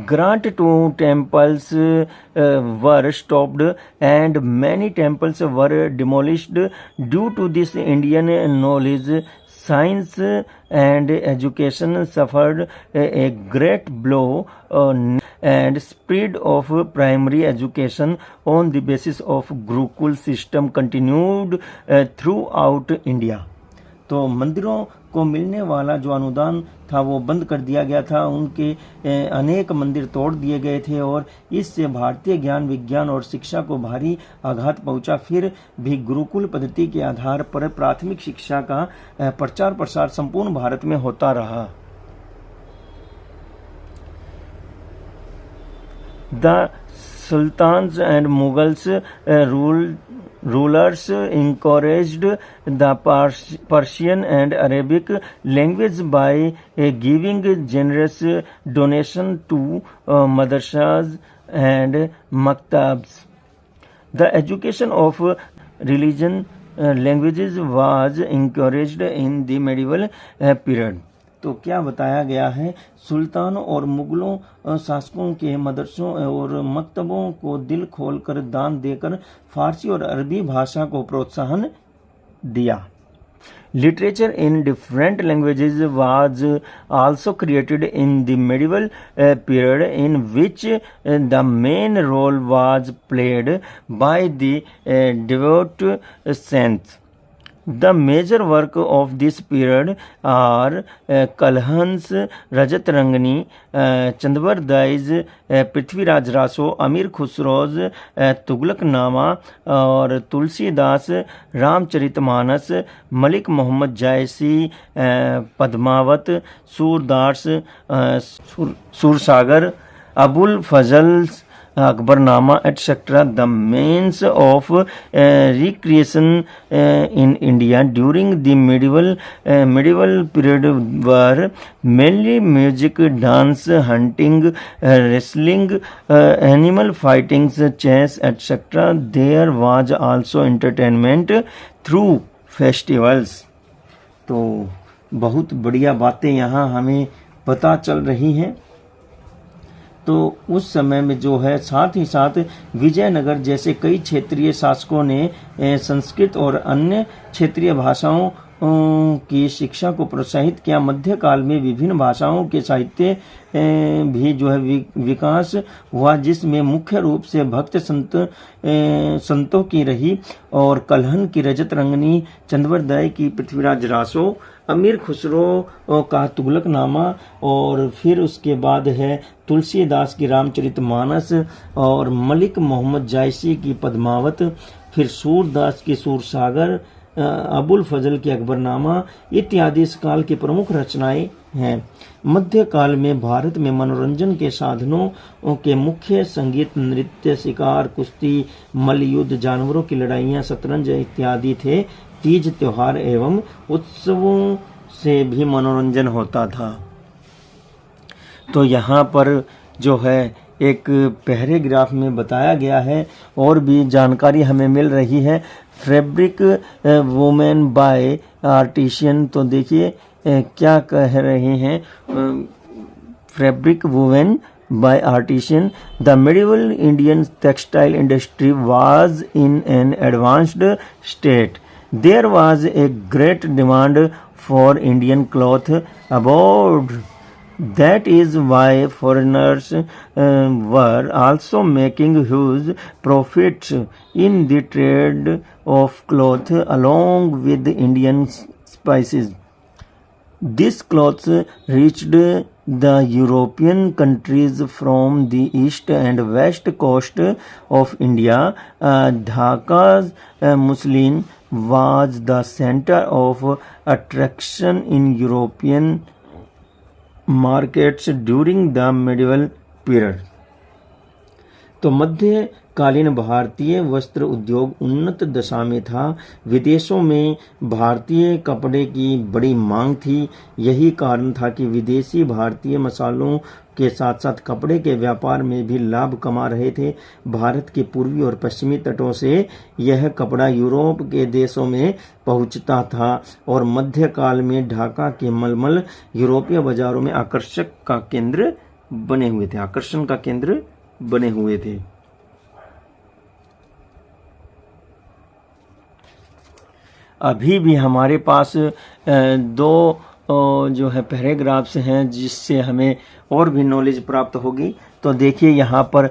Grant to temples were stopped and many temples were demolished. Due to this, Indian knowledge, science and education suffered a great blow, and spread of primary education on the basis of Gurukul system continued throughout India. तो मंदिरों को मिलने वाला जो अनुदान था वो बंद कर दिया गया था, उनके अनेक मंदिर तोड़ दिए गए थे और इससे भारतीय ज्ञान, विज्ञान और शिक्षा को भारी आघात पहुंचा। फिर भी गुरुकुल पद्धति के आधार पर प्राथमिक शिक्षा का प्रचार प्रसार संपूर्ण भारत में होता रहा। The Sultans and Mughals rulers encouraged the Persian and Arabic language by giving generous donation to madrasas and maktabs. The education of religion languages was encouraged in the medieval period. तो क्या बताया गया है, सुल्तानों और मुगलों शासकों के मदरसों और मकतबों को दिल खोलकर दान देकर फारसी और अरबी भाषा को प्रोत्साहन दिया। Literature in different languages was also created in the medieval period, in which the main role was played by the devout saints. The major work of this period are Kalhans, Rajat Rangani, Chandvar Dai's Prithviraj Raso, अमीर खुसरोज तुगलकनामा और Tulsidas Ramcharitmanas, Malik Mohammad Jayasi Padmavat, Surdas Sursagar, Abul Fazal Akbarnama etcetera. The means of recreation in India during the medieval period were mainly music, dance, hunting, wrestling, animal fighting, chess, etc. There was also entertainment through festivals. तो बहुत बढ़िया बातें यहाँ हमें पता चल रही हैं। तो उस समय में जो है साथ ही साथ विजयनगर जैसे कई क्षेत्रीय शासकों ने संस्कृत और अन्य क्षेत्रीय भाषाओं की शिक्षा को प्रोत्साहित किया। मध्यकाल में विभिन्न भाषाओं के साहित्य भी जो है विकास हुआ, जिसमें मुख्य रूप से भक्त संतों की रही और कलहन की रजत रंगनी, चंद्रवरदाय की पृथ्वीराज रासो, अमीर खुसरो का तुगलकनामा और फिर उसके बाद है तुलसीदास की रामचरितमानस और मलिक मोहम्मद जायसी की पद्मावत, फिर सूरदास की सूरसागर, अबुल फजल की अकबरनामा इत्यादि इस काल की प्रमुख रचनाएं हैं। मध्यकाल में भारत में मनोरंजन के साधनों के मुख्य संगीत, नृत्य, शिकार, कुश्ती, मल्लयुद्ध, जानवरों की लड़ाइयाँ, शतरंज इत्यादि थे। तीज त्योहार एवं उत्सवों से भी मनोरंजन होता था। तो यहाँ पर जो है एक पैराग्राफ में बताया गया है और भी जानकारी हमें मिल रही है। फैब्रिक वुमेन बाय आर्टिशियन, तो देखिए क्या कह रहे हैं, fabric women by artisan. The medieval Indian textile industry was in an advanced state. There was a great demand for Indian cloth abroad. That is why foreigners were also making huge profits in the trade of cloth along with Indian spices. These clothes reached the European countries from the east and west coast of India. Dhaka's muslin was the center of attraction in European markets during the medieval period. तो मध्यकालीन भारतीय वस्त्र उद्योग उन्नत दशा में था। विदेशों में भारतीय कपड़े की बड़ी मांग थी। यही कारण था कि विदेशी भारतीय मसालों के साथ साथ कपड़े के व्यापार में भी लाभ कमा रहे थे। भारत के पूर्वी और पश्चिमी तटों से यह कपड़ा यूरोप के देशों में पहुंचता था और मध्यकाल में ढाका के मलमल यूरोपीय बाजारों में आकर्षण का केंद्र बने हुए थे। अभी भी हमारे पास दो जो है पैराग्राफ्स हैं जिससे हमें और भी नॉलेज प्राप्त होगी। तो देखिए यहाँ पर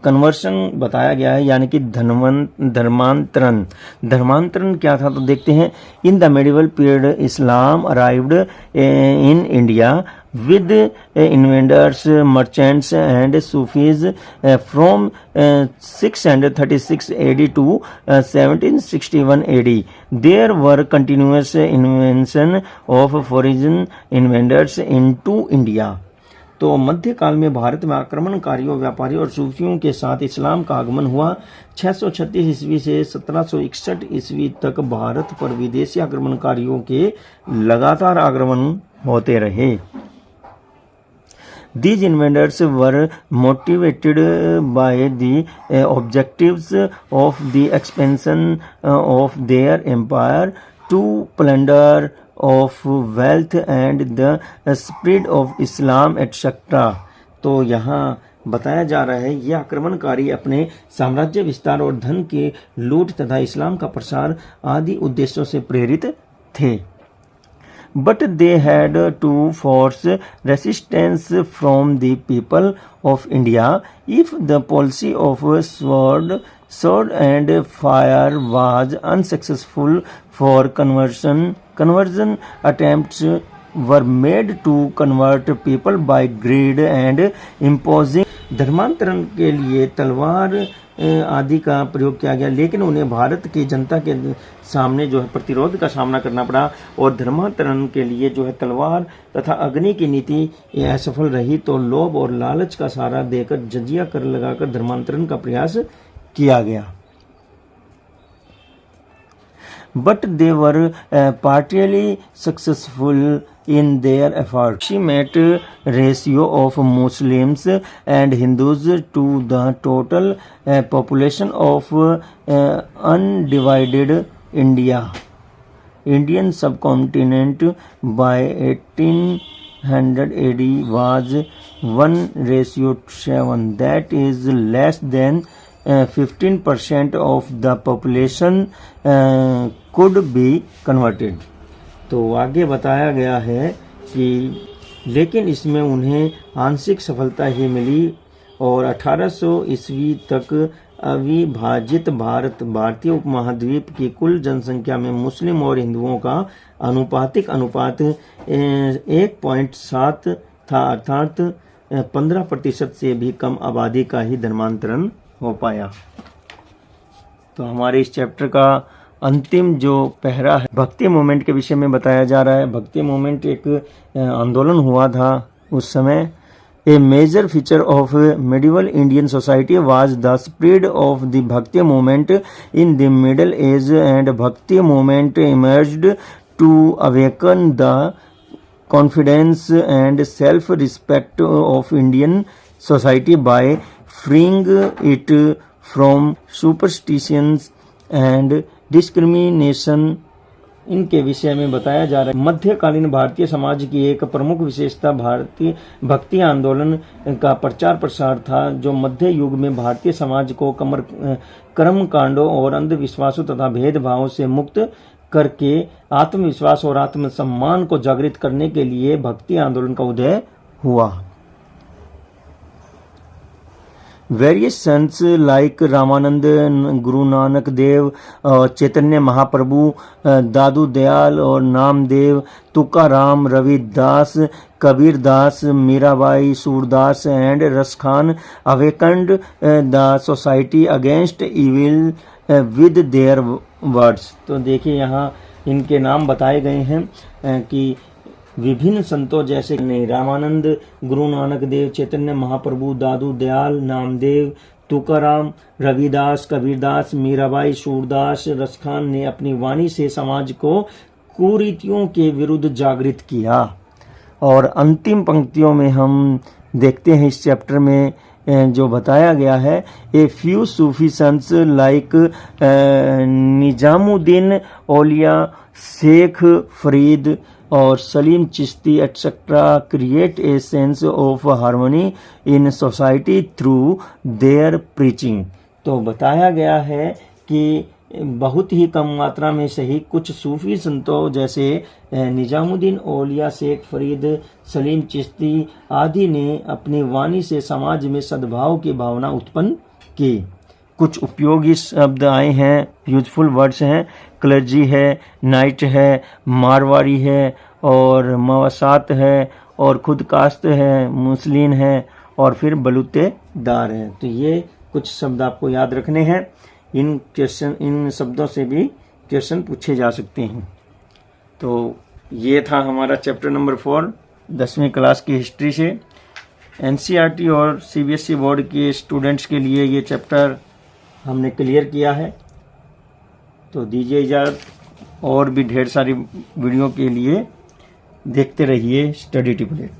कन्वर्शन बताया गया है, यानी कि धर्मांतरण क्या था, तो देखते हैं। इन the medieval period Islam arrived in India with invaders, merchants and Sufis from 636 AD to 1761 AD. There were continuous invasion of foreign invaders into India. तो मध्यकाल में भारत में आक्रमणकारियों, व्यापारियों और सूफियों के साथ इस्लाम का आगमन हुआ। 636 ईस्वी से 1761 ईस्वी तक भारत पर विदेशी आक्रमणकारियों के लगातार आक्रमण होते रहे। These invaders were motivated by the objectives of the expansion of their empire to plunder of wealth and the spread of Islam etcetera. तो यहाँ बताया जा रहा है ये आक्रमणकारी अपने साम्राज्य विस्तार और धन के लूट तथा इस्लाम का प्रसार आदि उद्देश्यों से प्रेरित थे। But they had to force resistance from the people of India. If the policy of sword and fire was unsuccessful for conversion attempts were made to convert people by greed and imposing धर्मांतरण के लिए तलवार आदि का प्रयोग किया गया, लेकिन उन्हें भारत की जनता के सामने जो है प्रतिरोध का सामना करना पड़ा और धर्मांतरण के लिए जो है तलवार तथा अग्नि की नीति असफल रही तो लोभ और लालच का सहारा देकर जजिया कर लगाकर धर्मांतरण का प्रयास किया गया। But they were partially successful in their efforts. Approximate ratio of Muslims and Hindus to the total population of undivided Indian subcontinent by 1800 AD was 1:7. That is less than 15% of the population could be converted। तो आगे बताया गया है कि लेकिन इसमें उन्हें आंशिक सफलता ही मिली और 1800 ईस्वी तक अविभाजित भारतीय उपमहाद्वीप की कुल जनसंख्या में मुस्लिम और हिंदुओं का अनुपातिक अनुपात 1.7 था, अर्थात 15% से भी कम आबादी का ही धर्मांतरण हो पाया। तो हमारे इस चैप्टर का अंतिम जो पहरा है भक्ति मूवमेंट के विषय में बताया जा रहा है। भक्ति मूवमेंट एक आंदोलन हुआ था उस समय। A major feature of medieval Indian society was the spread of the bhakti movement in the middle age and bhakti movement emerged to awaken the confidence and self respect of Indian society by freeing it from superstitions and discrimination। इनके विषय में बताया जा रहा है मध्यकालीन भारतीय समाज की एक प्रमुख विशेषता भारतीय भक्ति आंदोलन का प्रचार प्रसार था, जो मध्य युग में भारतीय समाज को कर्म कांडों और अंधविश्वासों तथा भेदभावों से मुक्त करके आत्मविश्वास और आत्मसम्मान को जागृत करने के लिए भक्ति आंदोलन का उदय हुआ। Various saints like Ramanand, Guru Nanak Dev, Chaitanya Mahaprabhu, Dadu Dayal और Namdev, Tukaram, Ravidas, Kabir Das, Mirabai, Surdas and Raskhan awakened the society against evil with their words। तो देखिए यहाँ इनके नाम बताए गए हैं कि विभिन्न संतों जैसे रामानंद, गुरु नानक देव, चैतन्य महाप्रभु, दादू दयाल, नामदेव, तुकाराम, रविदास, कबीरदास, मीराबाई, सूरदास, रसखान ने अपनी वाणी से समाज को कुरीतियों के विरुद्ध जागृत किया। और अंतिम पंक्तियों में हम देखते हैं इस चैप्टर में जो बताया गया है, a few Sufi saints like Nizamuddin Auliya, Sheikh Farid और Salim Chishti etcetera create a sense of harmony in society through their preaching. तो बताया गया है कि बहुत ही कम मात्रा में सही कुछ सूफी संतों जैसे निजामुद्दीन औलिया, शेख फरीद, सलीम चिश्ती आदि ने अपनी वाणी से समाज में सद्भाव की भावना उत्पन्न की। कुछ उपयोगी शब्द आए हैं, यूजफुल वर्ड्स हैं, क्लर्जी है, नाइट है, मारवाड़ी है और मवासात है और खुद कास्त है, मुस्लिन है और फिर बलूतेदार है। तो ये कुछ शब्द आपको याद रखने हैं। इन शब्दों से भी क्वेश्चन पूछे जा सकते हैं। तो ये था हमारा चैप्टर नंबर 4 10वीं क्लास की हिस्ट्री से। एनसीईआरटी और सीबीएसई बोर्ड के स्टूडेंट्स के लिए ये चैप्टर हमने क्लियर किया है। तो दीजिए इजाज़त, और भी ढेर सारी वीडियो के लिए देखते रहिए स्टडी टिपलेट।